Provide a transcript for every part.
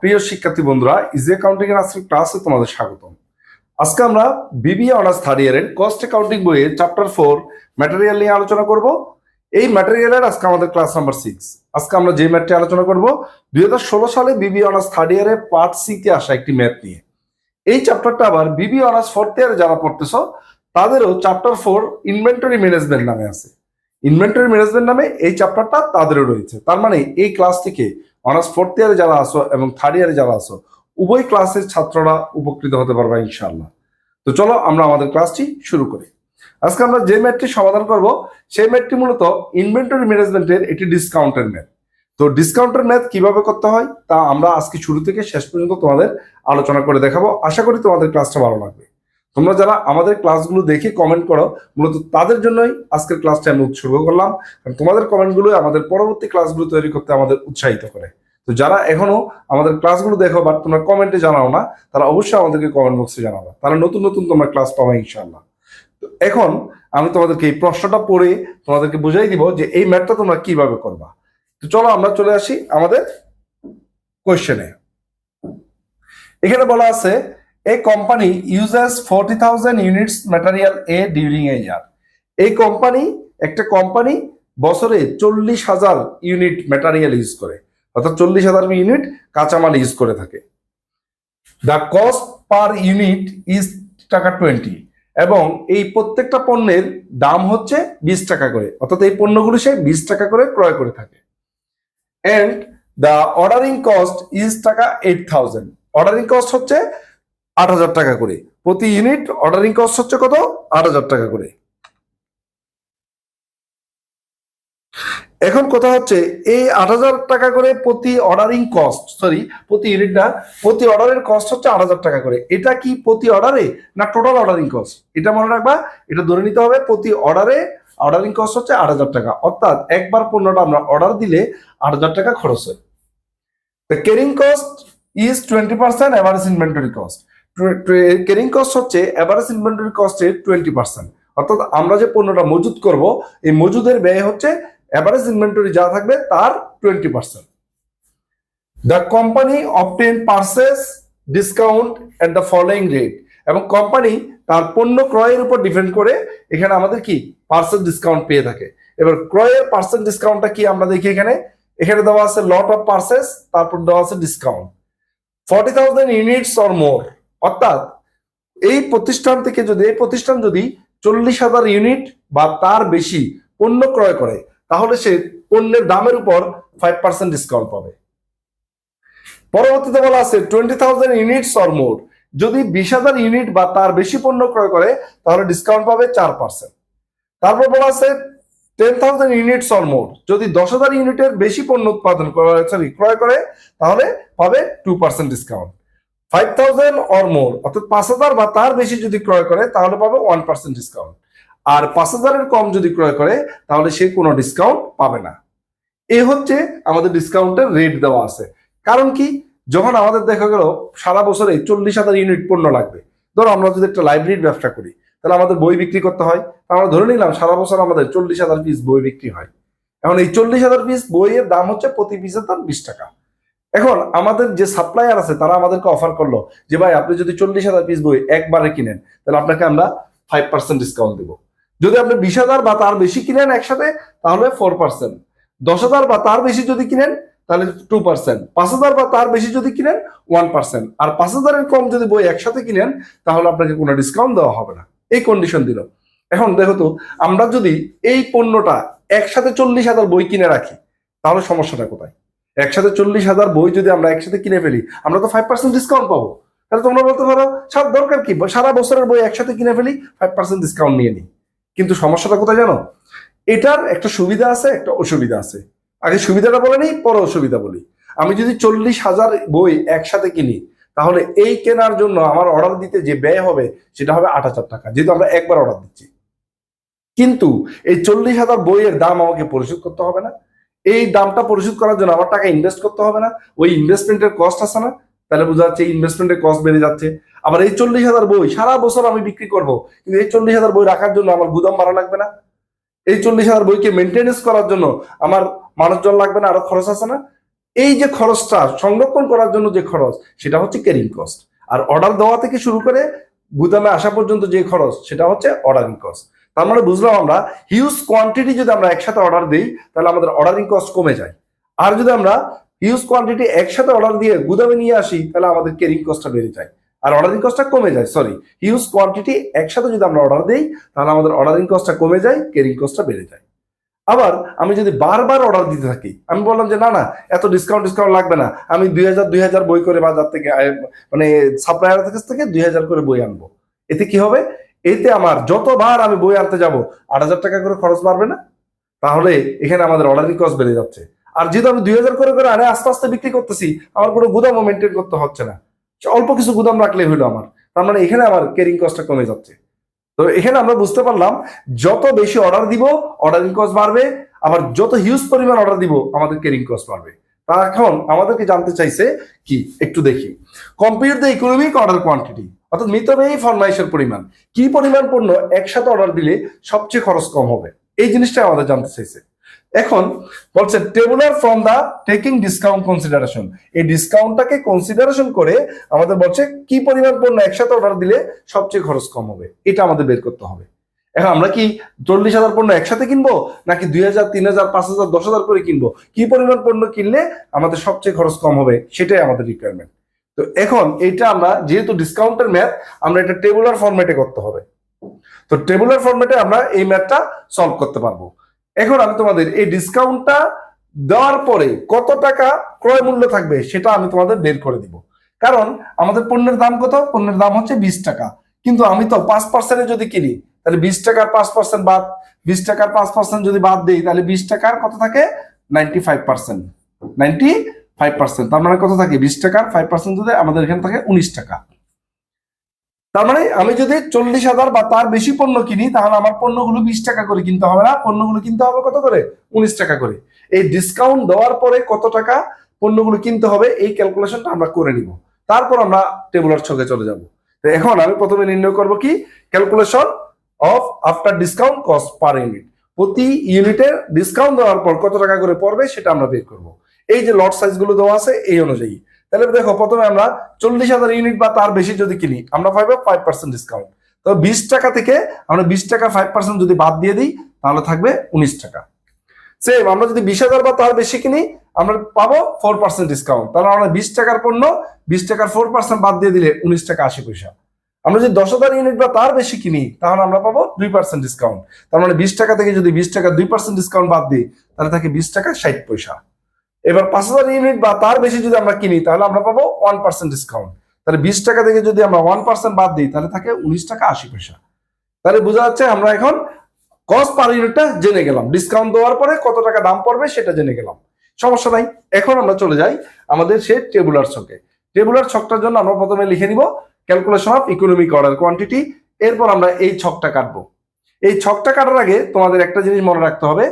প্রিয় শিক্ষার্থী বন্ধুরা, ইজি অ্যাকাউন্টিং এর আজকের ক্লাসে তোমাদের স্বাগতম। আজকে আমরা বিবিএ অনার্স থার্ড ইয়ারের কস্ট অ্যাকাউন্টিং বইয়ের চ্যাপ্টার 4 ম্যাটেরিয়াল নিয়ে আলোচনা করব। এই ম্যাটেরিয়ালের আজকে আমাদের ক্লাস নাম্বার 6। আজকে আমরা যে ম্যাথটি আলোচনা করব 2016 সালে বিবিএ অনার্স থার্ড ইয়ারে পার্ট সি তে আসা একটি ম্যাথ নিয়ে। এই চ্যাপ্টারটা আবার বিবিএ অনার্স ফোর্থ ইয়ারে যারা পড়তেছো তাদেরও চ্যাপ্টার 4 ইনভেন্টরি ম্যানেজমেন্ট নামে আছে। ইনভেন্টরি ম্যানেজমেন্ট নামে এই চ্যাপ্টারটা তাদেরও রয়েছে। তার মানে এই ক্লাস থেকে অনার্স ফোর্থ ইয়ারে যারা আসো এবং থার্ড ইয়ারে যারা আসো উভয় ক্লাসের ছাত্ররা উপকৃত হতে পারবে ইনশাআল্লাহ। তো চলো আমরা আমাদের ক্লাসটি শুরু করি। আজকে আমরা যে ম্যাথটি সমাধান করব সেই ম্যাথটি মূলত ইনভেন্টরি ম্যানেজমেন্টের একটি ডিসকাউন্টের ম্যাথ। তো ডিসকাউন্টের ম্যাথ কিভাবে করতে হয় তা আমরা আজকে শুরু থেকে শেষ পর্যন্ত তোমাদের আলোচনা করে দেখাবো। আশা করি তোমাদের ক্লাসটা ভালো লাগবে। তোমরা যারা আমাদের ক্লাসগুলো দেখে কমেন্ট করো মূলত তাদের জন্যই আজকের ক্লাসটা আমি উৎসর্গ করলাম, কারণ তোমাদের কমেন্টগুলো আমাদের পরবর্তী ক্লাসগুলো তৈরি করতে আমাদের উৎসাহিত করে। তো যারা এখনো আমাদের ক্লাসগুলো দেখো বাট তোমরা কমেন্টে জানাও না, তারা অবশ্যই আমাদেরকে কমেন্ট বক্সে জানাবে, তারা নতুন নতুন তোমরা ক্লাস পাবে ইনশাআল্লাহ। তো এখন আমি তোমাদেরকে এই প্রশ্নটা পড়ে তোমাদেরকে বুঝাই দিব যে এই ম্যাথটা তোমরা কিভাবে করবা। তো চলো আমরা চলে আসি আমাদের কোয়েশ্চেনে। এখানে বলা আছে a company uses 40,000 units material A during a year. এই কোম্পানি একটা কোম্পানি বছরে 40,000 ইউনিট ম্যাটেরিয়াল ইউজ করে, অর্থাৎ 40,000 ইউনিট কাঁচামাল ইউজ করে থাকে। The cost per unit is টাকা 20, এবং এই প্রত্যেকটা পণ্যের দাম হচ্ছে 20 টাকা করে, অর্থাৎ এই পণ্যগুলো সে 20 টাকা করে ক্রয় করে থাকে। And the ordering cost is টাকা 8,000, অর্ডারিং কস্ট হচ্ছে 8,000 টাকা করে, প্রতি ইউনিট অর্ডারিং কস্ট হচ্ছে কত? 8,000 টাকা করে। এখন কথা হচ্ছে এই 8,000 টাকা করে প্রতি অর্ডারিং কস্ট, প্রতি ইউনিট না, প্রতি অর্ডারের কস্ট হচ্ছে 8,000 টাকা করে। এটা কি প্রতি অর্ডারে না টোটাল অর্ডারিং কস্ট? এটা মনে রাখবা, এটা ধরে নিতে হবে প্রতি অর্ডারে অর্ডারিং কস্ট হচ্ছে 8,000 টাকা, অর্থাৎ একবার পণ্যটা আমরা অর্ডার দিলে 8,000 টাকা খরচ হয়। The carrying cost is 20% average inventory cost. Carrying cost হচ্ছে এভারেজ ইনভেন্টরি কস্টের 20%, অর্থাৎ আমরা যে পণ্যটা মজুত করব এই মজুদের ব্যয় হচ্ছে এভারেজ ইনভেন্টরি যা থাকবে তার 20%। The company obtain purchase discount at the following rate, এবং কোম্পানি তার পণ্য ক্রয়ের উপর ডিপেন্ড করে এখানে আমাদের কি পারচেজ ডিসকাউন্ট পেয়ে থাকে। এবার ক্রয়ের পারচেজ ডিসকাউন্টটা কি আমরা দেখি, এখানে দেওয়া আছে লট অফ পারচেজ, তারপর দেওয়া আছে ডিসকাউন্ট 40,000 ইউনিটস অর মোর, অর্থাৎ এই প্রতিষ্ঠান যদি 40,000 ইউনিট বা তার বেশি পণ্য ক্রয় করে তাহলে সে পণ্যের দামের উপর 5% ডিসকাউন্ট পাবে। পরবর্তীতে বলা আছে 20,000 ইউনিটস অর মোর, যদি 20,000 ইউনিট বা তার বেশি পণ্য ক্রয় করে তাহলে ডিসকাউন্ট পাবে 4%। তারপর বলা আছে 10,000 ইউনিটস অর মোর, যদি 10,000 ইউনিটের বেশি পণ্য ক্রয় করে তাহলে পাবে 2% ডিসকাউন্ট। 5,000 অর মোর, অর্থাৎ 5,000 বা তার বেশি যদি ক্রয় করে তাহলে পাবে 1% ডিসকাউন্ট, আর 5,000 এর কম যদি ক্রয় করে তাহলে সে কোনো ডিসকাউন্ট পাবে না। এই হচ্ছে আমাদের ডিসকাউন্টের রেট দেওয়া আছে। কারণ কি, যখন আমাদের দেখা গেল সারা বছরে 40,000 ইউনিট পণ্য লাগবে, ধরো আমরা যদি একটা লাইব্রেরির ব্যবসা করি তাহলে আমাদের বই বিক্রি করতে হয়, আমরা ধরে নিলাম সারা বছর আমাদের 40,000 পিস বই বিক্রি হয়। এখন এই 40,000 পিস বইয়ের দাম হচ্ছে প্রতি পিসের দাম 20 টাকা। এখন আমাদের যে সাপ্লায়ার আছে তারা আমাদেরকে অফার করলো যে ভাই আপনি যদি 40,000 পিস বই একবারে কিনেন তাহলে আপনাকে আমরা 5% ডিসকাউন্ট দেবো। যদি আপনি 20,000 বা তার বেশি কিনেন একসাথে তাহলে 4%, 10,000 বা তার বেশি যদি কিনেন তাহলে 2%, 5,000 বা তার বেশি যদি কিনেন 1%, আর 5,000 এর কম যদি বই একসাথে কিনেন তাহলে আপনাকে কোনো ডিসকাউন্ট দেওয়া হবে না। এই কন্ডিশন দিল। এখন দেখো তো, আমরা যদি এই পণ্যটা একসাথে 40,000 বই কিনে রাখি তাহলে সমস্যাটা কোথায়? একসাথে 40,000 বই যদি আমরা একসাথে কিনে ফেলি আমরা তো 5% ডিসকাউন্ট পাবো। তাহলে তোমরা বলতে পারো সব দরকার কি, সারা বছরের বই একসাথে কিনে ফেলি, 5% ডিসকাউন্ট নিয়ে নিই। কিন্তু সমস্যাটা কোথায় জানো? এটার একটা সুবিধা আছে, একটা অসুবিধা আছে। আগে সুবিধাটা বলে নিই, পরে অসুবিধা বলি। আমি যদি 40,000 বই একসাথে কিনি তাহলে এই কেনার জন্য আমার অর্ডার দিতে যে ব্যয় হবে সেটা হবে 8,000 টাকা, যেহেতু আমরা একবার অর্ডার দিচ্ছি। কিন্তু এই 40,000 বইয়ের দাম আমাকে পরিশোধ করতে হবে না। এই দামটা পরিশোধ করার জন্য আমার টাকা ইনভেস্ট করতে হবে না, ওই ইনভেস্টমেন্টের কস্ট আছে না? তাহলে বোঝা যাচ্ছে ইনভেস্টমেন্টের কস্ট বেড়ে যাচ্ছে। আবার এই 40,000 বই সারা বছর আমি বিক্রি করব, কিন্তু এই 40,000 বই রাখার জন্য আমার গুদাম ভাড়া লাগবে না, এই 40,000 বইকে মেনটেনেন্স করার জন্য আমার মানুষজন লাগবে না, আরো খরচ আছে না? এই যে খরচটা সংরক্ষণ করার জন্য যে খরচ সেটা হচ্ছে ক্যারিং কস্ট। আর অর্ডার দেওয়া থেকে শুরু করে গুদামে আসা পর্যন্ত যে খরচ সেটা হচ্ছে অর্ডারিং কস্ট। তার মানে বুঝলাম আমরা হিউজ কোয়ান্টিটি যদি আমরা একসাথে অর্ডার দিই তাহলে আমাদের অর্ডারিং কস্ট কমে যায়। আর যদি আমরা হিউজ কোয়ান্টিটি একসাথে অর্ডার দিয়ে গুদামে নিয়ে আসি তাহলে আমাদের ক্যারিং কস্টটা বেড়ে যায় আর অর্ডারিং কস্টটা কমে যায়। সরি, হিউজ কোয়ান্টিটি একসাথে যদি আমরা অর্ডার দিই তাহলে আমাদের অর্ডারিং কস্টটা কমে যায়, ক্যারিং কস্টটা বেড়ে যায়। আবার আমি যদি বারবার অর্ডার দিতে থাকি, আমি বললাম যে না এত ডিসকাউন্ট লাগবে না, আমি 2000 বই করে বাজার থেকে মানে সাপ্লায়ার থেকে 2000 করে বই আনবো। এতে কি হবে? এতে আমার যতবার আমি বই আনতে যাব 8000 টাকা করে খরচ বাড়বে না? তাহলে এখানে আমাদের অর্ডারিং কস্ট বেড়ে যাচ্ছে। আর যেহেতু আমি 2000 করে করে আনে আস্তে আস্তে বিক্রি করতেছি, আমার কোনো গুদামও মেনটেন করতে হচ্ছে না, অল্প কিছু গুদাম রাখলে হইলো আমার। তার মানে এখানে আমার ক্যারিং কস্টটা কমে যাচ্ছে। তো এখানে আমরা বুঝতে পারলাম যত বেশি অর্ডার দিব অর্ডারিং কস্ট বাড়বে, আবার যত হিউজ পরিমাণ অর্ডার দিব আমাদের ক্যারিং কস্ট বাড়বে। তা এখন আমাদেরকে জানতে চাইছে কি, একটু দেখি। Compute the economic order quantity, অর্থাৎ মিতব্যয়ী ফরমাইশের পরিমাণ, কি পরিমাণ পণ্য একসাথে অর্ডার দিলে সবচেয়ে খরচ কম হবে, এই জিনিসটা আমাদের জানতে চাইছে। এখন বলছে tabular from the taking discount consideration, এই ডিসকাউন্টটাকে কনসিডারেশন করে আমাদের বলছে কি পরিমাণ পণ্য একসাথে অর্ডার দিলে সবচেয়ে খরচ কম হবে, এটা আমাদের বের করতে হবে। এখন আমরা কি 40,000 পণ্য একসাথে কিনবো নাকি 2000, 3000, 5000, 10,000 করে কিনবো? কি পরিমাণ পণ্য কিনলে আমাদের সবচেয়ে খরচ কম হবে সেটাই আমাদের রিকোয়ারমেন্ট। তো এখন এইটা আমরা যেহেতু ডিসকাউন্টের ম্যাথ, আমরা এটা টেবুলার ফরম্যাটে করতে হবে। তো টেবুলার ফরম্যাটে আমরা এই ম্যাথটা সলভ করতে পারবো। এখন আমি তোমাদের এই ডিসকাউন্টটা দেওয়ার পরে কত টাকা ক্রয় মূল্য থাকবে সেটা আমি তোমাদের বের করে দিব। কারণ আমাদের পণ্যের দাম কত? পণ্যের দাম হচ্ছে 20 টাকা, কিন্তু আমি তো 5% যদি কিনি তাহলে 20 টাকার 5% বাদ, 20 টাকার 5% যদি বাদ দিই তাহলে 20 টাকার কত থাকে? 95%। 95%, তার মানে কত থাকে? 20 টাকার 5% যদি আমাদের এখানে থাকে 19 টাকা। তার মানে আমি যদি 40,000 বা তার বেশি পণ্য কিনি তাহলে আমার পণ্যগুলো 20 টাকা করে কিনতে হবে না, পণ্যগুলো কিনতে হবে কত করে? 19 টাকা করে। এই ডিসকাউন্ট দেওয়ার পরে কত টাকা পণ্যগুলো কিনতে হবে এই ক্যালকুলেশনটা আমরা করে নিব, তারপর আমরা টেবুলার ছকে চলে যাব। তো এখন আমি প্রথমে নির্ণয় করব কি, calculation of after discount cost per unit, প্রতি ইউনিটের ডিসকাউন্ট দেওয়ার পর কত টাকা করে পড়বে সেটা আমরা বের করব। এই যে লট সাইজ গুলো দেওয়া আছে এই অনুযায়ী। তাহলে দেখো প্রথমে আমরা 40,000 ইউনিট বা তার বেশি যদি কিনি আমরা পাইবো 5% ডিসকাউন্ট। তো 20 টাকা থেকে আমরা 20 টাকা 5% যদি বাদ দিয়ে দিই তাহলে থাকবে 19 টাকা। সেম আমরা যদি 20,000 বা তার বেশি কিনি আমরা পাবো 4% ডিসকাউন্ট। তাহলে আমরা 20 টাকার পণ্য 20 টাকার 4% বাদ দিয়ে দিলে 19 টাকা 80 পয়সা। আমরা যদি 10,000 ইউনিট বা তার বেশি কিনি তাহলে আমরা পাবো 2% ডিসকাউন্ট। তার মানে 20 টাকা থেকে যদি 20 টাকা 2% ডিসকাউন্ট বাদ দিই তাহলে থাকে 20 টাকা 60 পয়সা। এবার 5,000 ইউনিট বা তার বেশি যদি আমরা কিনি তাহলে আমরা পাবো 1% ডিসকাউন্ট। তাহলে 20 টাকা থেকে যদি আমরা 1% বাদ দিই তাহলে থাকে 19 টাকা 80 পয়সা। তাহলে বোঝা যাচ্ছে আমরা এখন কস্ট পার ইউনিটটা জেনে গেলাম, ডিসকাউন্ট দেওয়ার পরে কত টাকা দাম পড়বে সেটা জেনে গেলাম, সমস্যা নাই। এখন আমরা চলে যাই আমাদের সেই টেবুলার ছকে। টেবুলার ছকটার জন্য আমরা প্রথমে লিখে নিব calculation of economic order quantity. এরপর আমরা এই ছকটা কাটবো। এই ছকটা কাটার আগে তোমাদের একটা জিনিস মনে রাখতে হবে,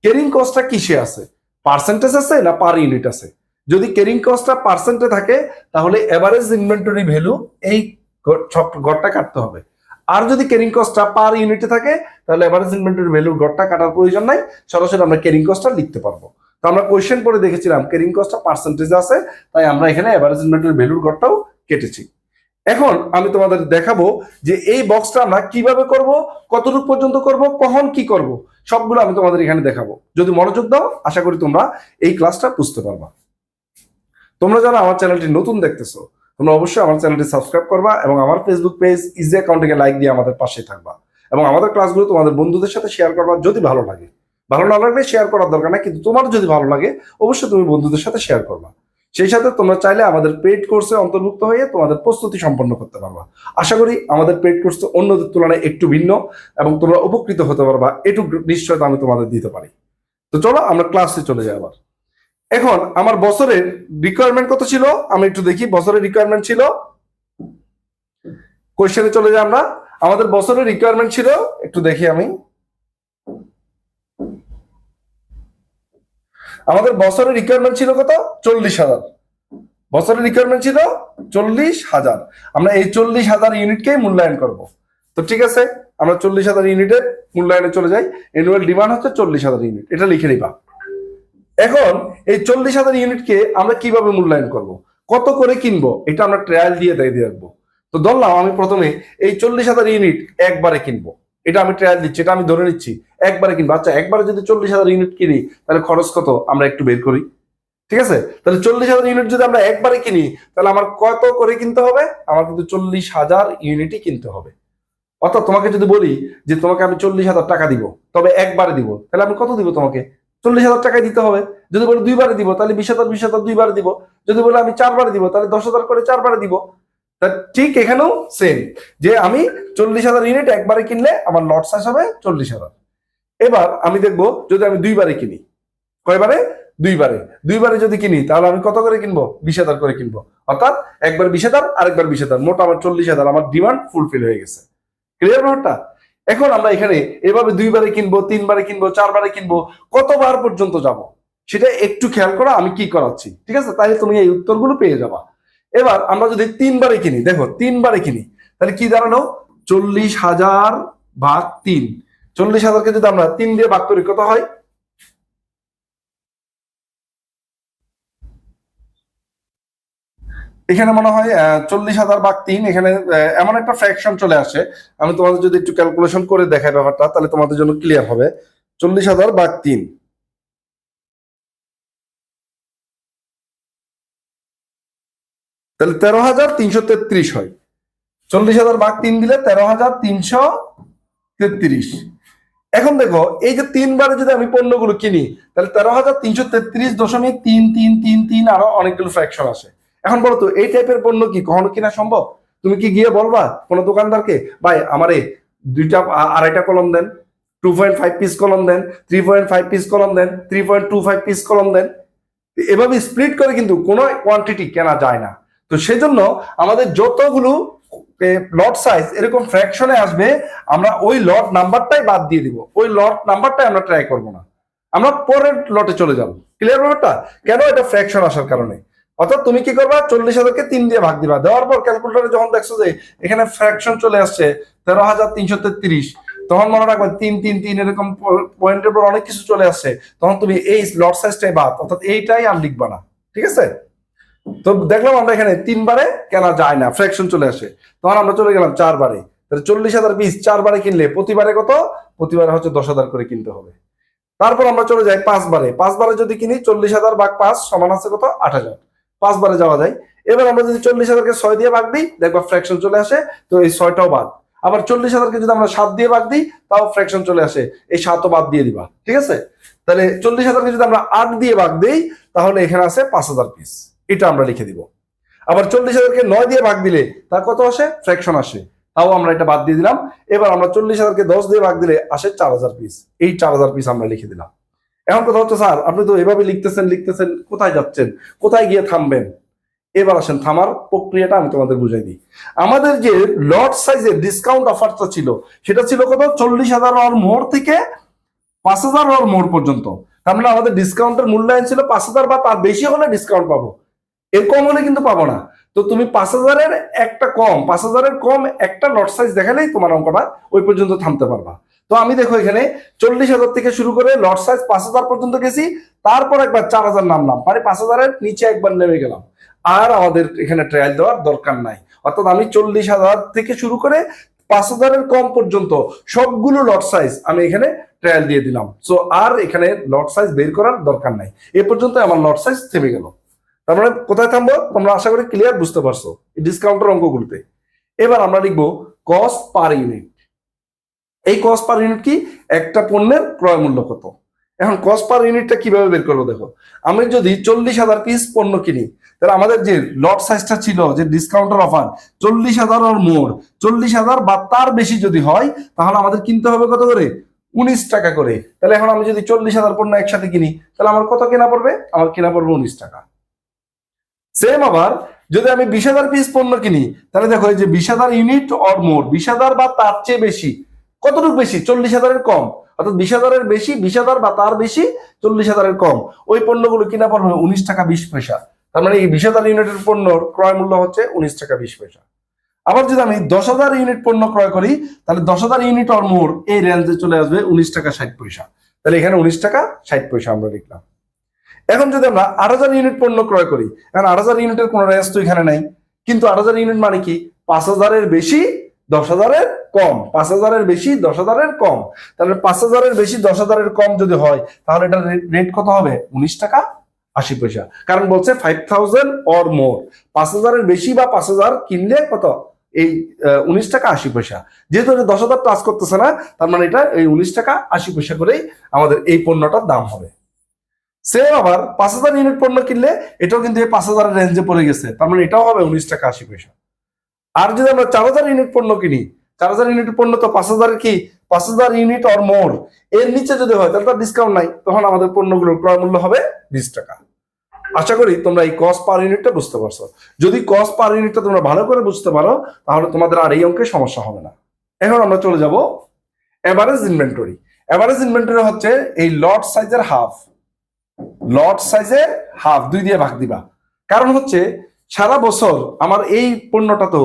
ক্যারিং কস্টটা কিসে আছে? পার্সেন্টেজ আছে না পার ইউনিট আছে? যদি ক্যারিং কস্টটা পার্সেন্টে থাকে তাহলে এভারেজ ইনভেন্টরি ভ্যালু এই ঘরটা কাটতে হবে। আর যদি ক্যারিং কস্টটা পার ইউনিটে থাকে তাহলে এভারেজ ইনভেন্টরি ভ্যালু ঘরটা কাটার প্রয়োজন নাই, সরাসরি আমরা ক্যারিং কস্টটা লিখতে পারবো। তো আমরা কোয়েশ্চেন পরে দেখেছিলাম ক্যারিং কস্টটা পার্সেন্টেজে আছে, তাই আমরা এখানে এভারেজ ইনভেন্টরি ভ্যালুর ঘরটাও কেটেছি। এখন আমি তোমাদের দেখাবো যে এই বক্সটা আমরা কিভাবে করব, কতটুকু পর্যন্ত করব, কখন কি করব, সবগুলো আমি তোমাদের এখানে দেখাবো। যদি মনোযোগ দাও আশা করি তোমরা এই ক্লাসটা বুঝতে পারবা। তোমরা যারা আমার চ্যানেলটি নতুন দেখতেছো তোমরা অবশ্যই আমার চ্যানেলটি সাবস্ক্রাইব করবা এবং আমার ফেসবুক পেজ ইজি অ্যাকাউন্টিং এ লাইক দিয়ে আমাদের পাশে থাকবা এবং আমাদের ক্লাসগুলো তোমাদের বন্ধুদের সাথে শেয়ার করবা যদি ভালো লাগে। ভালো না লাগলে শেয়ার করার দরকার না, কিন্তু তোমার যদি ভালো লাগে অবশ্যই তুমি বন্ধুদের সাথে শেয়ার করবা। সেই সাথে তোমরা চাইলে আমাদের পেইড কোর্সে অন্তর্ভুক্ত হয়ে তোমাদের প্রস্তুতি সম্পন্ন করতে পারবা। আশা করি আমাদের পেইড কোর্স অন্যদের তুলনায় একটু ভিন্ন এবং তোমরা উপকৃত হতে পারবা, এটুকু নিশ্চয়তা আমি তোমাদের দিতে পারি। তো চলো আমরা ক্লাসে চলে যাই আবার। এখন আমার বছরের রিকোয়ারমেন্ট কত ছিল আমি একটু দেখি। বছরের রিকোয়ারমেন্ট ছিল, কোশ্চেনে চলে যাই আমরা। আমাদের বছরের রিকোয়ারমেন্ট ছিল, একটু দেখি আমি, আমাদের বছরের রিকোয়ারমেন্ট ছিল কত? 40,000। বছরের রিকোয়ারমেন্ট ছিল 40,000। আমরা এই 40,000 ইউনিটকে মূল্যায়ন করব। তো ঠিক আছে, আমরা 40,000 ইউনিটের মূল্যায়নে চলে যাই। অ্যানুয়াল ডিমান্ড হচ্ছে 40,000 ইউনিট, এটা লিখে নিবা। এখন এই 40,000 ইউনিটকে আমরা কিভাবে মূল্যায়ন করব, কত করে কিনবো, এটা আমরা ট্রায়াল দিয়ে দিয়ে রাখবো। তো ধরলাম আমি প্রথমে এই 40,000 ইউনিট একবারে কিনবো, এটা আমি ট্রায়াল দিচ্ছি, এটা আমি ধরে নিচ্ছি একবারে কিনবো। আচ্ছা, একবারে যদি 40,000 ইউনিট কিনি তাহলে খরচ কত আমরা একটু বের করি। ঠিক আছে, তাহলে 40,000 ইউনিট যদি আমরা একবারে কিনি তাহলে আমার কত করে কিনতে হবে, আমার কিন্তু 40,000 ইউনিটই কিনতে হবে। অর্থাৎ তোমাকে যদি বলি যে তোমাকে আমি 40,000 টাকা দিব, তবে একবারে দিব, তাহলে আমি কত দিব, তোমাকে 40,000 টাকাই দিতে হবে। যদি বলি দুইবারে দিব তাহলে 20,000 20,000 দুইবারে দিব। যদি বলি আমি চারবারে দিব তাহলে 10,000 করে চারবারে দিব। তা ঠিক এখানেও সেম, যে আমি 40,000 ইউনিট একবারে কিনলে আমার লট সাইজ হবে 40,000। এবার আমি দেখবো যদি আমি দুইবারে কিনি, কয়বারে, দুইবারে, দুইবারে যদি কিনি তাহলে আমি কত করে কিনবো, 20,000 করে কিনবো। অর্থাৎ একবার 20,000 আরেকবার 20,000, মোট আমার 40,000, আমার ডিমান্ড ফুলফিল হয়ে গেছে। ক্লিয়ার ব্যাপারটা? এখন আমরা এখানে এভাবে দুইবারে কিনবো, তিনবারে কিনবো, চারবারে কিনবো, কতবার পর্যন্ত যাব সেটা একটু খেয়াল করো আমি কি করাচ্ছি। ঠিক আছে, তাহলে তুমি এই উত্তরগুলো পেয়ে যাবা। এবার আমরা যদি তিনবারে কিনি, দেখো তিনবারে কিনি তাহলে কি দাঁড়ালো, 40,000 ভাগ 3। 40,000কে যদি আমরা 3 দিয়ে ভাগ করি কত হয়, এখানে মনে হয় 40,000 ভাগ 3, এখানে এমন একটা ফ্র্যাকশন চলে আসে। আমি তোমাদের যদি একটু ক্যালকুলেশন করে দেখাই ব্যাপারটা তাহলে তোমাদের জন্য ক্লিয়ার হবে। 40,000 ভাগ 3 তাহলে 13,333 হয়। 40,000 ভাগ 3 দিলে 13,333। এখন দেখো এই যে তিনবারে যদি আমি পণ্যগুলো কিনি তাহলে 13,333.333 আরো অনেকগুলো ফ্র্যাকশন আসে। এখন বলো তো এই টাইপের পণ্য কি কখনো কিনা সম্ভব? তুমি কি গিয়ে বলবা কোনো দোকানদারকে, ভাই আমারে দুইটা আড়াইটা কলম দেন, 2.5 পিস কলম দেন, 3.5 পিস কলম দেন, 3.25 পিস কলম দেন? এভাবে স্প্লিট করে কিন্তু কোনো কোয়ান্টিটি কেনা যায় না। তো সেজন্য আমাদের যতগুলো লট সাইজ এরকম ফ্র্যাকশনে আসবে আমরা ওই লট নাম্বারটাই বাদ দিয়ে দিব, ওই লট নাম্বারটাই আমরা ট্রাই করব না, আমরা পরের লটে চলে যাব। ক্লিয়ার ব্যাপারটা? কেন? এটা ফ্র্যাকশন আসার কারণে। অর্থাৎ তুমি কি করবা, 40,000কে 3 দিয়ে ভাগ দিবা, দেওয়ার পর ক্যালকুলেটরে যখন দেখছো যে এখানে ফ্র্যাকশন চলে আসছে 13,333, তখন মনে রাখবে 3 এরকম পয়েন্টের পর অনেক কিছু চলে আসছে, তখন তুমি এই লট সাইজটাই বাদ, অর্থাৎ এইটাই আর লিখবা না। ঠিক আছে, তো দেখলাম আমরা এখানে তিনবারে কেনা যায় না, ফ্র্যাকশন চলে আসে, তখন আমরা চলে গেলাম চারবারে। তাহলে 40,000 পিস চারবারে কিনলে প্রতিবারে কত, প্রতিবারে হচ্ছে 10,000 করে কিনতে হবে। তারপর আমরা চলে যাই পাঁচবারে। পাঁচবারে যদি কিনি 40,000 ভাগ 5 সমান আছে কত, 8,000। পাঁচবারে যাওয়া যায়। এবার আমরা যদি 40,000কে 6 দিয়ে ভাগ দিই দেখবা ফ্র্যাকশন চলে আসে, তো এই 6টাও বাদ। আবার 40,000কে যদি আমরা 7 দিয়ে ভাগ দিই তাও ফ্র্যাকশন চলে আসে, এই 7ও বাদ দিয়ে দিবা। ঠিক আছে, তাহলে 40,000কে যদি আমরা 8 দিয়ে ভাগ দিই তাহলে এখানে আছে 5,000 পিস, এটা আমরা লিখে দিব। আবার 40,000কে 9 দিয়ে ভাগ দিলে তার কত আসে, ফ্র্যাকশন আসে, তাও আমরা এটা বাদ দিয়ে দিলাম। এবার আমরা 40,000কে 10 দিয়ে ভাগ দিলে আসে 4,000 পিস, এই 4,000 পিস আমরা লিখে দিলাম। এখন কথা হচ্ছে স্যার আপনি তো এভাবে লিখতেছেন লিখতেছেন, কোথায় যাচ্ছেন, কোথায় গিয়ে থামবেন? এবার আসেন থামার প্রক্রিয়াটা আমি তোমাদের বুঝাই দিই। আমাদের যে লট সাইজের ডিসকাউন্ট অফারটা ছিল সেটা ছিল কত, 40,000 অর মোর থেকে 5,000 অর মোর পর্যন্ত। তার মানে আমাদের ডিসকাউন্টের মূল্যায়ন ছিল 5,000 বা তার বেশি হলে ডিসকাউন্ট পাবো, এর কম হলে কিন্তু পাবো না। তো তুমি 5,000-এর একটা কম, 5,000-এর কম একটা লট সাইজ দেখালেই তোমার অঙ্কটা ওই পর্যন্ত থামতে পারবা। তো আমি দেখো এখানে 40,000 থেকে শুরু করে লট সাইজ 5,000 পর্যন্ত গেছি, তারপর একবার 4,000 নামলাম, মানে 5,000-এর নিচে একবার নেমে গেলাম। আর আমাদের এখানে ট্রায়াল দেওয়ার দরকার নাই। অর্থাৎ আমি 40,000 থেকে শুরু করে 5,000-এর কম পর্যন্ত সবগুলো লট সাইজ আমি এখানে ট্রায়াল দিয়ে দিলাম। সো আর এখানে লট সাইজ বের করার দরকার নাই, এ পর্যন্ত আমার লট সাইজ থেমে গেল। তার মানে কোথায় থামবো তোমরা আশা করি ক্লিয়ার বুঝতে পারছো এই ডিসকাউন্টের অঙ্কগুলোতে। এবার আমরা লিখবো কস্ট পার ইউনিট। এই কস্ট পার ইউনিট কি, একটা পণ্যের ক্রয় মূল্য কত। এখন কস্ট পার ইউনিটটা কিভাবে বের করবো, দেখো আমি যদি 40,000 পিস পণ্য কিনি তাহলে আমাদের যে লট সাইজটা ছিল যে ডিসকাউন্টের অফার 40,000 আর মোর, 40,000 বা তার বেশি যদি হয় তাহলে আমাদের কিনতে হবে কত করে, 19 টাকা করে। তাহলে এখন আমি যদি 40,000 পণ্য একসাথে কিনি তাহলে আমার কত কেনা পড়বে, আমার কেনা পড়বে 19 টাকা। সেম আবার যদি আমি 20,000 পিস পণ্য কিনি তাহলে দেখো এই যে 20,000 ইউনিট অর মোর, 20,000 বা তার চেয়ে বেশি, কতটুকু বেশি, 40,000-এর কম, অর্থাৎ 20,000-এর বেশি, 20,000 বা তার বেশি, 40,000-এর কম, ওই পণ্যগুলো কিনা পড়বে 19 টাকা 20 পয়সা। তার মানে এই 20,000 ইউনিটের পণ্যর ক্রয় মূল্য হচ্ছে 19 টাকা 20 পয়সা। আবার যদি আমি 10,000 ইউনিট পণ্য ক্রয় করি তাহলে 10,000 ইউনিট অর মোর এই রেঞ্জে চলে আসবে 19 টাকা 60 পয়সা। তাহলে এখানে 19 টাকা 60 পয়সা আমরা লিখলাম। এখন যদি আমরা 8,000 ইউনিট পণ্য ক্রয় করি, এখন 8,000 ইউনিটের কোনো রেঞ্জ তো এখানে নাই, কিন্তু 8,000 ইউনিট মানে কি 5,000-এর বেশি 10,000-এর কম, 5,000-এর বেশি 10,000-এর কম, তাহলে 5,000-এর বেশি 10,000-এর কম যদি হয় তাহলে এটা রেট কত হবে? 19 টাকা 80 পয়সা। কারণ বলছে 5,000 অর মোর, 5,000-এর বেশি বা 5,000 কিনলে কত? এই 19 টাকা 80 পয়সা। যেহেতু 10,000 টাচ করতেছে না, তার মানে এটা এই 19 টাকা 80 পয়সা করেই আমাদের এই পণ্যটার দাম হবে। সেম আবার 5,000 ইউনিট পণ্য কিনলে এটাও কিন্তু এই 5,000-এর রেঞ্জে পড়ে গেছে, তার মানে এটাও হবে 19 টাকা 80 পয়সা। আর যদি আমরা 4,000 ইউনিট পণ্য কিনি, 4,000 ইউনিট পণ্য তো 5,000 কি 5,000 ইউনিট অর মোর এর নিচে যদি হয় তাহলে তার ডিসকাউন্ট নাই, তখন আমাদের পণ্যগুলোর ক্রয় মূল্য হবে 20 টাকা। আশা করি তোমরা এই কস্ট পার ইউনিটটা বুঝতে পারছো। যদি কস্ট পার ইউনিটটা তোমরা ভালো করে বুঝতে পারো তাহলে তোমাদের আর এই অঙ্কে সমস্যা হবে না। এখন আমরা চলে যাব এভারেজ ইনভেন্টরি। এভারেজ ইনভেন্টরি হচ্ছে এই লট সাইজের হাফ, লট সাইজের হাফ 2 দিয়ে ভাগ দিবা। কারণ হচ্ছে সারা বছর আমার এই পণ্যটা তো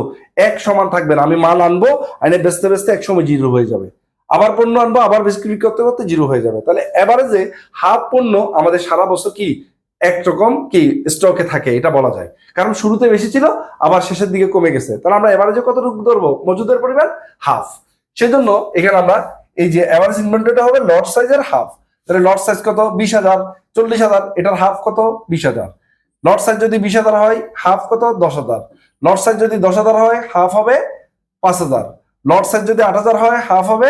এক সমান থাকবে না, আমি মাল আনবো, আইনে বেচতে বেচতে এক সময় জিরো হয়ে যাবে, আবার পণ্য আনবো, আবার বিক্রি করতে করতে জিরো হয়ে যাবে। তাহলে এভারেজে হাফ পণ্য আমাদের সারা বছর কি একরকম কি স্টকে থাকে এটা বলা যায়, কারণ শুরুতে বেশি ছিল আবার শেষের দিকে কমে গেছে। তাহলে আমরা এভারেজে কতটুকু ধরবো? মজুদের পরিমাণ হাফ। সেজন্য এখানে আমরা এই যে এভারেজ ইনভেন্টরিটা হবে লট সাইজের হাফ। তাহলে লট সাইজ কত? 20,000, 40,000, এটার হাফ কত? 20,000। লট সাইজ যদি 20,000 হয় হাফ কত? 10,000। লট সাইজ যদি 10,000 হয় হাফ হবে 5,000। লট সাইজ যদি 8,000 হয় হাফ হবে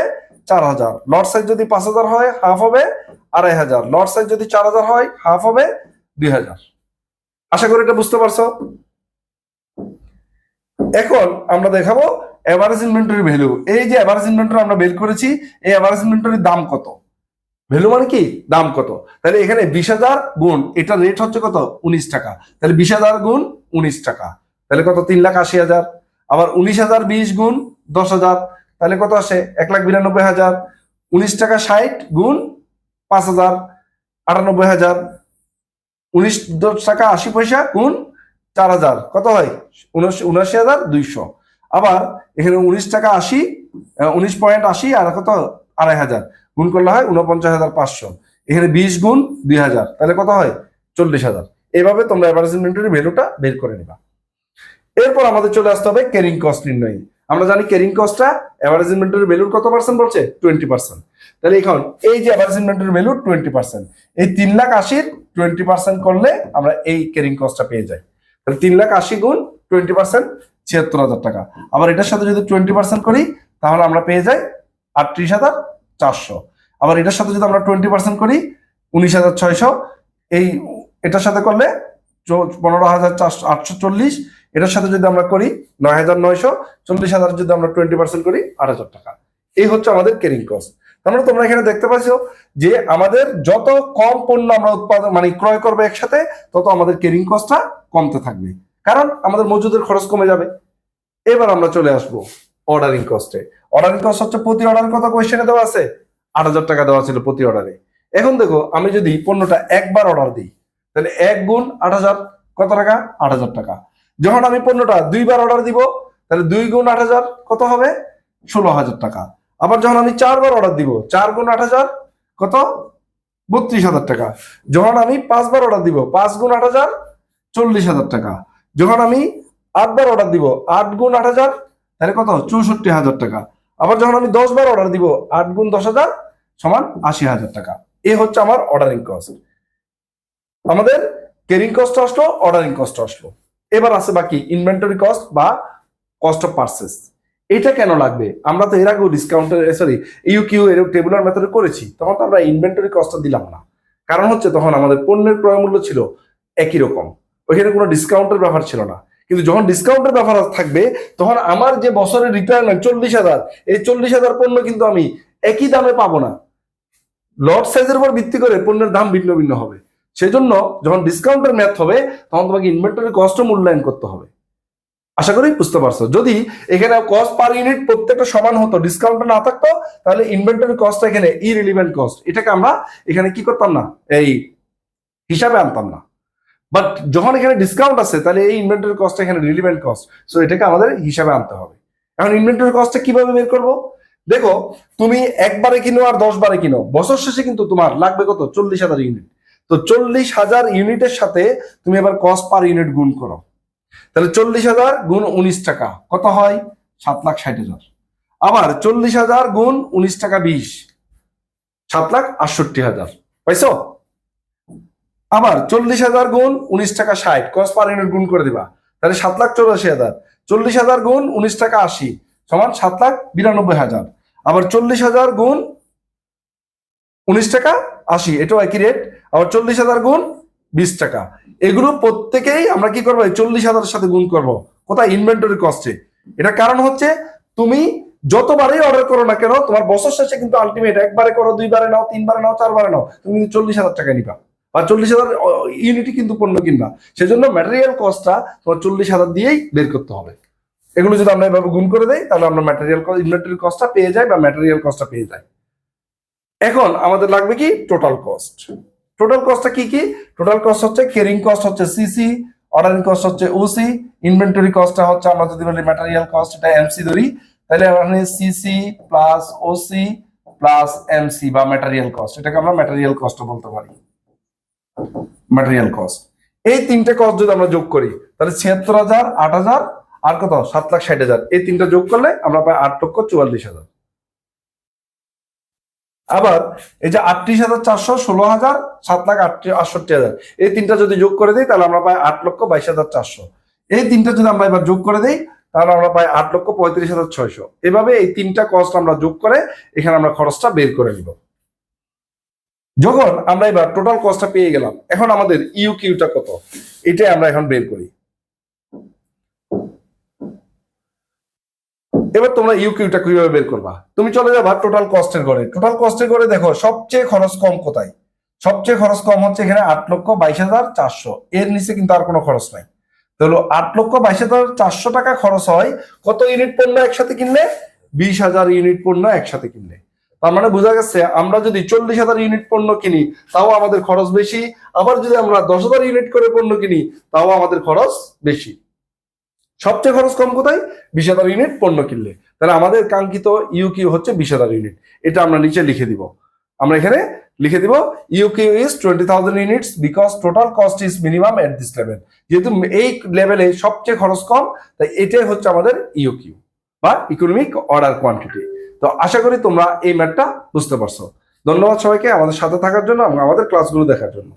4,000। লট সাইজ যদি 5,000 হয় হাফ হবে 2,500। লট সাইজ যদি 4,000 হয় হাফ হবে 2,000। আশা করি এটা বুঝতে পারছো। এখন আমরা দেখাবো এভারেজ ইনভেন্টরি ভ্যালু। এই যে এভারেজ ইনভেন্টরি আমরা বের করেছি, এই এভারেজ ইনভেন্টরির দাম কত? ভ্যালু মানে কি দাম কত। তাহলে এখানে 20,000 গুণ এটা রেট হচ্ছে কত? 19 টাকা। তাহলে 20,000 গুণ 19 টাকা, তাহলে কত? 3,80,000। আবার 19,000 20 গুণ 10,000, তাহলে কত আসে? 1,92,000। 19 টাকা 60 গুণ 5,000, 98,000। 19 টাকা 80 পয়সা গুণ 4,000, কত হয়? 79,200। আবার এখানে 19 টাকা 80, 19.80 আর কত? 2,500 গুণ করলে হয় 49,500। এখানে 20 গুণ 2,000, তাহলে কত হয়? 40,000। এইভাবে তোমরা এভারেজ ইনভেন্টরি ভ্যালুটা বের করে নিবা। এরপর আমাদের চলে আসতে হবে ক্যারিং কস্ট নির্ণয়। আমরা জানি ক্যারিং কস্টটা এভারেজ ইনভেন্টরি ভ্যালুর কত পার্সেন্ট বলছে? 20%। তাহলে এখন এই যে এভারেজ ইনভেন্টরি ভ্যালু 20%, এই 3,80,000 20% করলে আমরা এই ক্যারিং কস্টটা পেয়ে যাই। তাহলে 3,80,000 গুণ 20% 76,000 টাকা। আবার এটার সাথে যদি 20% করি তাহলে আমরা পেয়ে যাই 38,400। আবার এটার সাথে যদি আমরা 20% করি 19,600। এই এটার সাথে করলে 15,840। এটার সাথে যদি আমরা করি 9,900। 40,000 যদি আমরা 20% করি 8,000 টাকা। এই হচ্ছে আমাদের ক্যারিং কস্ট। তাহলে তোমরা এখানে দেখতে পাচ্ছ যে আমাদের যত কম পণ্য আমরা উৎপাদন মানে ক্রয় করবো একসাথে, তত আমাদের ক্যারিং কস্টটা কমতে থাকবে, কারণ আমাদের মজুদের খরচ কমে যাবে। এবার আমরা চলে আসবো অর্ডারিং কস্টে। অর্ডারিং কস্ট হচ্ছে প্রতি অর্ডার কত কোয়েশ্চেনে দেওয়া আছে? 8,000 টাকা দেওয়া ছিল প্রতি অর্ডারে। এখন দেখো আমি যদি পণ্যটা একবার অর্ডার দিই তাহলে 1 গুণ 8,000 কত টাকা? 8,000 টাকা। যখন আমি পণ্যটা 2বার অর্ডার দিব তাহলে 2 গুণ 8,000 কত হবে? 16,000 টাকা। আবার যখন আমি 4বার অর্ডার দিব 4 গুণ 8,000 কত? 32,000 টাকা। যখন আমি 5বার অর্ডার দিব 5 গুণ 8,000 40,000 টাকা। যখন আমি 8বার অর্ডার দিব 8 গুণ 8,000 তাহলে কত? 64,000 টাকা। আবার যখন আমি 10বার অর্ডার দিব 8 গুণ 10,000 সমান 80,000 টাকা। এই হচ্ছে আমার অর্ডারিং কস্ট। আমাদের ক্যারিং কস্ট আসলো, অর্ডারিং কস্ট আসলো। এবার আছে বাকি ইনভেন্টরি কস্ট বা কস্ট অফ পারচেজ। এটা কেন লাগবে? আমরা তো এর আগেও ডিসকাউন্টের সরি ইউকিউ এর টেবুলার মেথডে করেছি, তখন তো আমরা ইনভেন্টরি কস্টটা দিলাম না। কারণ হচ্ছে তখন আমাদের পণ্যের ক্রয় মূল্য ছিল একই রকম, ওইখানে কোনো ডিসকাউন্টের ব্যাপার ছিল না। কিন্তু যখন ডিসকাউন্টের ব্যাপার থাকবে তখন আমার যে বছরের রিকোয়ারমেন্ট 40,000, এই 40,000 পণ্য কিন্তু আমি একই দামে পাবো না। লট সাইজের উপর ভিত্তি করে পণ্যের দাম ভিন্ন ভিন্ন হবে। সেজন্য যখন ডিসকাউন্টের ম্যাথ হবে তখন তোমাকে ইনভেন্টরি কস্ট মূল্যায়ন করতে হবে। আশা করি বুঝতে পারছো। যদি এখানে কস্ট পার ইউনিট প্রত্যেকটা সমান হতো, ডিসকাউন্ট না থাকতো, তাহলে ইনভেন্টরি কস্টটা এখানে ইররিলেভেন্ট কস্ট, এটাকে আমরা এখানে কি করতাম না, এই হিসাবে আনতাম না। বাট যখন এখানে ডিসকাউন্ট আছে তাহলে এই ইনভেন্টরি কস্টটা এখানে রিলেভেন্ট কস্ট, সো এটাকে আমাদের হিসাবে আনতে হবে। এখন ইনভেন্টরি কস্টটা কিভাবে বের করব? দেখো তুমি একবারে কিনো আর 10 বারে কিনো, বছর শেষে কিন্তু তোমার লাগবে কত? 40,000 ইউনিট। তো 40,000 ইউনিটের সাথে তুমি এবার কস্ট পার ইউনিট গুণ করো, তাহলে 40,000 গুণ 19 টাকা কত হয়? 7,60,000। আবার 40,000 গুণ 19 টাকা 20, 7,68,000 পাইছো? আবার 40,000 গুণ 19 টাকা 60, কস্ট পার ইউনিট গুণ করে দিবা, তাহলে 7,84,000। 40,000 গুণ 19 টাকা 80 সমান 7,92,000। আবার 40,000 গুণ 19 টাকা 80, এটাও একই রেট। আবার 40,000 গুণ 20 টাকা, এগুলো প্রত্যেকেই আমরা কি করবো? 40,000 সাথে গুণ করব। কোথায়? ইনভেন্টরি কস্টে। এটা কারণ হচ্ছে তুমি যতবারই অর্ডার করো না কেন, তোমার বছর শেষে কিন্তু আলটিমেট একবারে করো, দুইবারে নাও, তিনবারে নাও, চারবারে নাও, তুমি কিন্তু 40,000 টাকা নিবা বা 40,000 ইউনিটই কিন্তু পণ্য কিনবা। সেজন্য ম্যাটেরিয়াল কস্টটা তোমার 40,000 দিয়েই বের করতে হবে। এগুলো যদি আমরা এভাবে গুণ করে দেই তাহলে আমরা ম্যাটেরিয়াল ইনভেন্টরি কস্টটা পেয়ে যাই বা ম্যাটেরিয়াল কস্টটা পেয়ে যাই। এখন আমাদের লাগবে কি? Total cost. টোটাল কস্টটা কি কি? টোটাল কস্ট হচ্ছে ক্যারিং কস্ট হচ্ছে সিসি, অর্ডারিং কস্ট হচ্ছে ওসি, ইনভেন্টরি কস্টটা হচ্ছে আমরা যদি বলি ম্যাটেরিয়াল কস্ট, এটা এমসি ধরি, তাহলে এখানে CC plus OC plus MC বা ম্যাটেরিয়াল কস্ট, এটাকে আমরা ম্যাটেরিয়াল কস্ট বলতে পারি। ম্যাটেরিয়াল কস্ট, এই তিনটে কস্ট যদি আমরা যোগ করি তাহলে 76,000, 8,000 আর কত? 7,60,000। এই তিনটা যোগ করলে আমরা পাই 8,44,000। আবার এই যে 38,400, 16,000, 7,68,000, এই তিনটা যদি যোগ করে দিই তাহলে আমরা পাই 8,22,400। এই তিনটা যদি আমরা এবার যোগ করে দিই তাহলে আমরা পাই 8,35,600। এভাবে এই তিনটা কস্ট আমরা যোগ করে এখানে আমরা খরচটা বের করে নিব। যখন আমরা এবার টোটাল কস্টটা পেয়ে গেলাম, এখন আমাদের ইউকিউটা কত এটাই আমরা এখন বের করি। এবার তোমরা ইউকিউটা কিভাবে বের করবা? তুমি চলে যাবা টোটাল কস্টের ঘরে। টোটাল কস্টের ঘরে দেখো সবচেয়ে খরচ কম কোথায়? সবচেয়ে খরচ কম হচ্ছে এখানে 8,22,400, এর নিচে কিন্তু আর কোনো খরচ নাই। তাহলে 8,22,400 টাকা খরচ হয় কত ইউনিট পণ্য একসাথে কিনলে? 20,000 ইউনিট পণ্য একসাথে কিনলে। তার মানে বোঝা গেছে আমরা যদি 40,000 ইউনিট পণ্য কিনি তাও আমাদের খরচ বেশি, আবার যদি আমরা 10,000 ইউনিট করে পণ্য কিনি তাও আমাদের খরচ বেশি। সবচেয়ে খরচ কম কোথায়? 20,000 ইউনিট পণ্য কিনলে। তাহলে আমাদের কাঙ্ক্ষিত ইউকিউ হচ্ছে 20,000 ইউনিট। এটা আমরা নিচে লিখে দিব। আমরা এখানে লিখে দিব EOQ is 20,000 units because total cost is minimum at this level. যেহেতু এই লেভেলে সবচেয়ে খরচ কম, তাই এটাই হচ্ছে আমাদের ইউকিউ বা ইকোনমিক অর্ডার কোয়ান্টিটি। তো আশা করি তোমরা এই ম্যাথটা বুঝতে পারছো। ধন্যবাদ সবাইকে আমাদের সাথে থাকার জন্য এবং আমাদের ক্লাসগুলো দেখার জন্য।